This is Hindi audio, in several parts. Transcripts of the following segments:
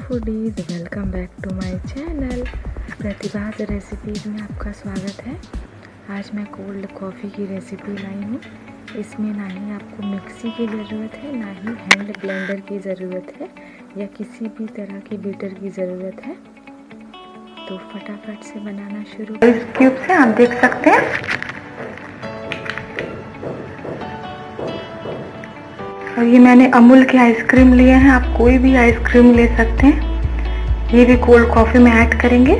Foodies, welcome back to my channel. Pratibha's recipes में आपका स्वागत है। आज मैं कोल्ड कॉफ़ी की रेसिपी लाई हूँ। इसमें ना ही आपको मिक्सी की ज़रूरत है, ना ही हैंड ब्लेंडर की ज़रूरत है या किसी भी तरह की बीटर की ज़रूरत है। तो फटाफट से बनाना शुरू। इस क्यूब से आप देख सकते हैं, और ये मैंने अमूल के आइसक्रीम लिए हैं। आप कोई भी आइसक्रीम ले सकते हैं। ये भी कोल्ड कॉफ़ी में ऐड करेंगे।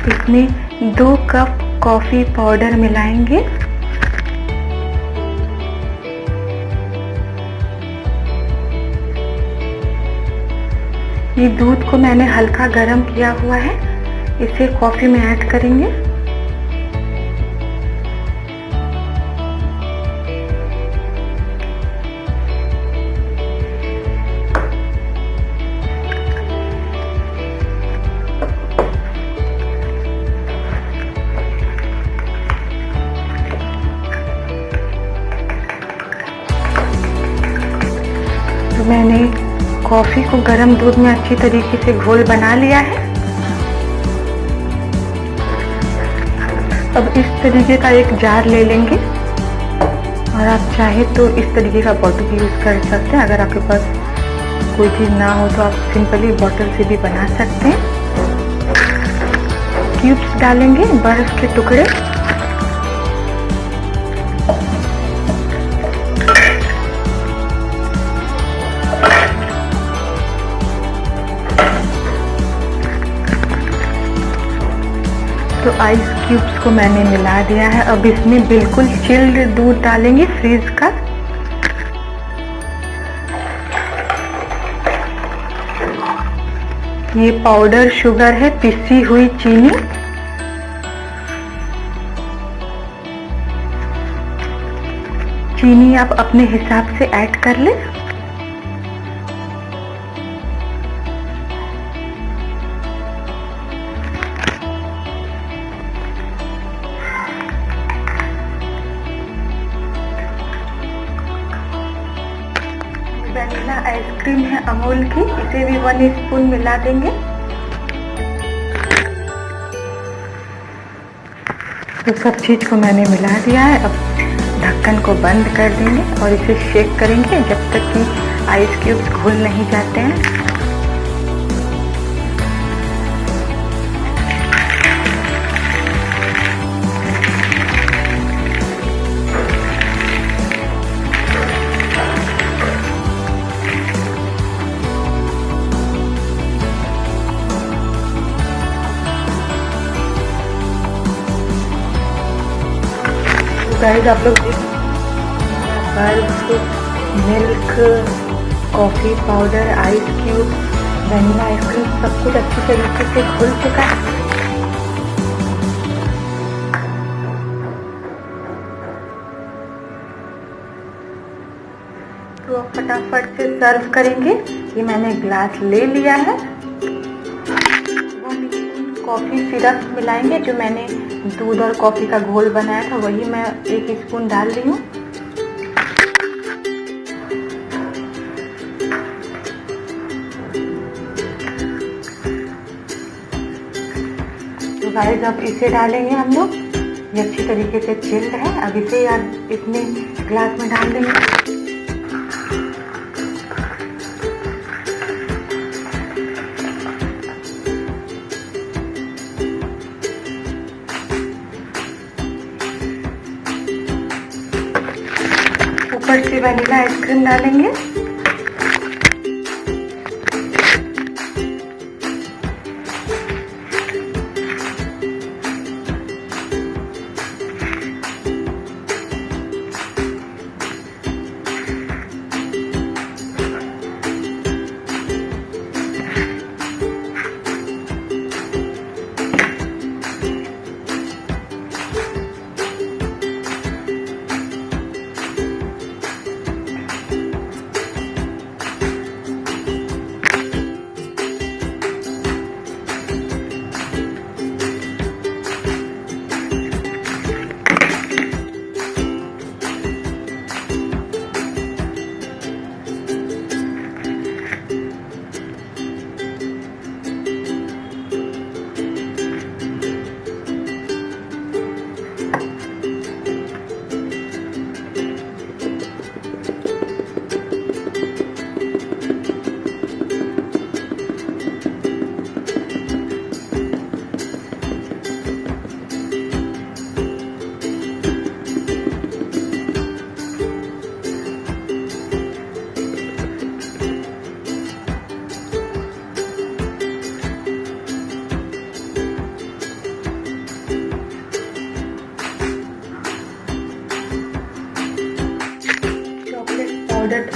इसमें 2 कप कॉफ़ी पाउडर मिलाएंगे। ये दूध को मैंने हल्का गर्म किया हुआ है, इसे कॉफ़ी में ऐड करेंगे। तो मैंने कॉफ़ी को गर्म दूध में अच्छी तरीके से घोल बना लिया है। अब इस तरीके का एक जार ले लेंगे, और आप चाहे तो इस तरीके का बॉटल यूज़ कर सकते हैं। अगर आपके पास कोई चीज़ ना हो तो आप सिंपली बॉटल से भी बना सकते हैं। क्यूब्स डालेंगे, बर्फ के टुकड़े। तो आइस क्यूब्स को मैंने मिला दिया है। अब इसमें बिल्कुल चिल्ड दूध डालेंगे, फ्रीज का। ये पाउडर शुगर है, पिसी हुई चीनी। चीनी आप अपने हिसाब से ऐड कर लें। वैनिला आइसक्रीम है अमूल की, इसे भी 1 स्पून मिला देंगे। तो सब चीज को मैंने मिला दिया है। अब ढक्कन को बंद कर देंगे और इसे शेक करेंगे जब तक कि आइस क्यूब्स घुल नहीं जाते हैं। गाइस, आप लोग बर्फ, milk, coffee powder, ice cube, vanilla ice cream सब कुछ अच्छी तरीके से घुल चुका है। तो अब फटाफट से सर्व करेंगे। ये मैंने ग्लास ले लिया है। कॉफ़ी सिरप मिलाएंगे। जो मैंने दूध और कॉफ़ी का घोल बनाया था वही मैं 1 स्पून डाल रही हूँ। तो गाइस, अब इसे डालेंगे हम लोग। ये अच्छी तरीके से चिल्ड है। अब इसे इसमें ग्लास में डाल देंगे। ऊपर से वनीला आइसक्रीम डालेंगे।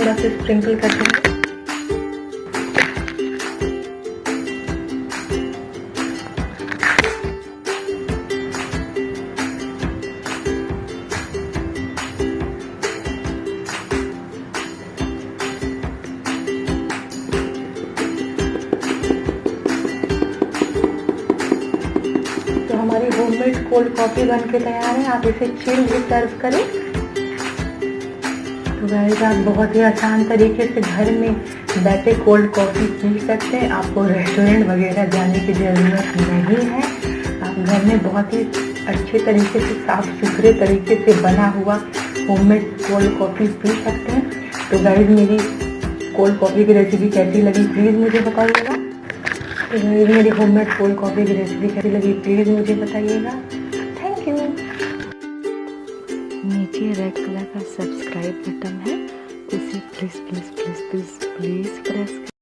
थोड़ा सा स्प्रिंकल कर देंगे। तो हमारी होममेड कोल्ड कॉफ़ी बन के तैयार है। आप इसे चिल भी सर्व करें। तो गाइस आप बहुत ही आसान तरीके से घर में बैठे कोल्ड कॉफ़ी पी सकते हैं। आपको रेस्टोरेंट वगैरह जाने की ज़रूरत नहीं है। आप घर में बहुत ही अच्छे तरीके से साफ़ सुथरे तरीके से बना हुआ होममेड कोल्ड कॉफ़ी पी सकते हैं। तो गाइस मेरी कोल्ड कॉफ़ी की रेसिपी कैसी लगी प्लीज़ मुझे बताइएगा। तो गाइस मेरी होममेड कोल्ड कॉफ़ी की रेसिपी कैसी लगी प्लीज़ मुझे बताइएगा। Thank you. नीचे रेड कलर का सब्सक्राइब बटन है, उसे please please please please please press